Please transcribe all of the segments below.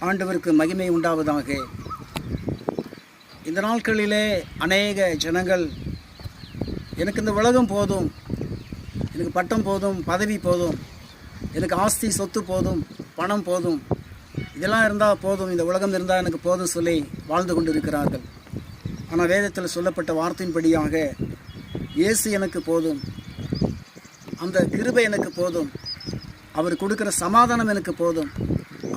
ஆண்டவருக்கு மகிமை உண்டாவதாக. இந்த நாட்களிலே அநேக ஜனங்கள் எனக்கு இந்த உலகம் போதும், எனக்கு பட்டம் போதும், பதவி போதும், எனக்கு ஆஸ்தி சொத்து போதும், பணம் போதும், இதெல்லாம் இருந்தால் போதும், இந்த உலகம் இருந்தால் எனக்கு போதும் சொல்லி வாழ்ந்து கொண்டு இருக்கிறார்கள். ஆனால் வேதத்தில் சொல்லப்பட்ட வார்த்தையின்படியாக இயேசு எனக்கு போதும், அந்த கிருபை எனக்கு போதும், அவர் கொடுக்குற சமாதானம் எனக்கு போதும்,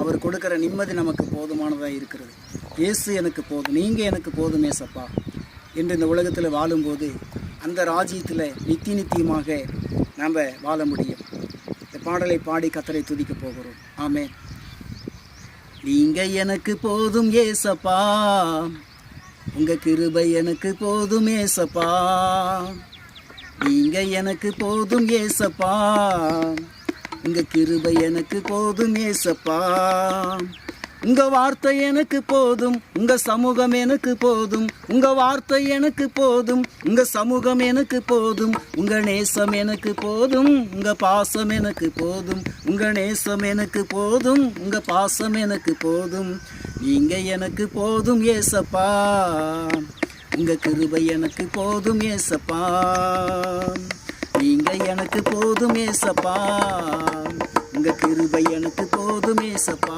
அவர் கொடுக்குற நிம்மதி நமக்கு போதுமானதாக இருக்கிறது. இயேசு எனக்கு போதும், நீங்கள் எனக்கு போதும் ஏசப்பா என்று இந்த உலகத்தில் வாழும்போது அந்த ராஜ்யத்தில் நித்தியமாக நாம் வாழ முடியும். இந்த பாடலை பாடி கர்த்தரை துதிக்க போகிறோம். ஆமென். நீங்கள் எனக்கு போதும் ஏசப்பா, உங்கள் கிருபை எனக்கு போதும் ஏசப்பா, நீங்கள் எனக்கு போதும் ஏசப்பா, உங்கள் கிருபை எனக்கு போதும் ஏசப்பா, உங்கள் வார்த்தை எனக்கு போதும், உங்கள் சமூகம் எனக்கு போதும், உங்கள் வார்த்தை எனக்கு போதும், உங்கள் சமூகம் எனக்கு போதும், உங்கள் நேசம் எனக்கு போதும், உங்கள் பாசம் எனக்கு போதும், உங்கள் நேசம் எனக்கு போதும், உங்கள் பாசம் எனக்கு போதும், நீங்கள் எனக்கு போதும் ஏசப்பா, உங்கள் கிருபை எனக்கு போதும் ஏசப்பா, நீங்கள் எனக்கு போதும் ஏசப்பா, உங்கள் கிருபை எனக்கு போதும் ஏசப்பா.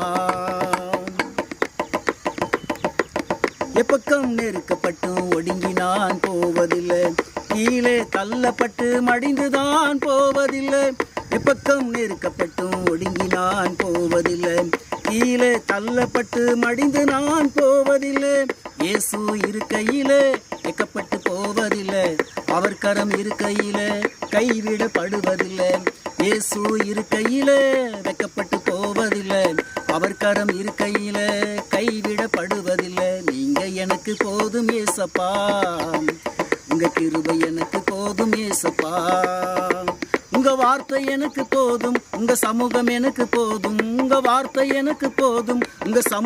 எப்பக்கம் நெருக்கப்பட்டும் ஒடுங்கி நான் போவதில்லை, கீழே தள்ளப்பட்டு மடிந்துதான் போவதில்லை. எப்பக்கம் நெருக்கப்பட்டும் ஒடுங்கி நான் போவதில்லை, கீழே தள்ளப்பட்டு மடிந்து நான் போவதில்லை. இயேசு இருக்கையிலே வெக்கப்பட்டு போவதில்லை, அவர் கரம் இருக்கையிலே கைவிடப்படுவதில்லை. இயேசு இருக்கையிலே வெக்கப்பட்டு போவதில்லை, அவர் கரம் இருக்கையிலே கைவிடப்படுவதில்லை. நீங்க எனக்கு போதும் ஏசப்பா, உங்க கிருபை எனக்கு போதும் ஏசப்பா, உங்க வார்த்தை எனக்கு போதும், உங்க சமூகம் எனக்கு போதும், உங்க வார்த்தை எனக்கு போதும், உங்க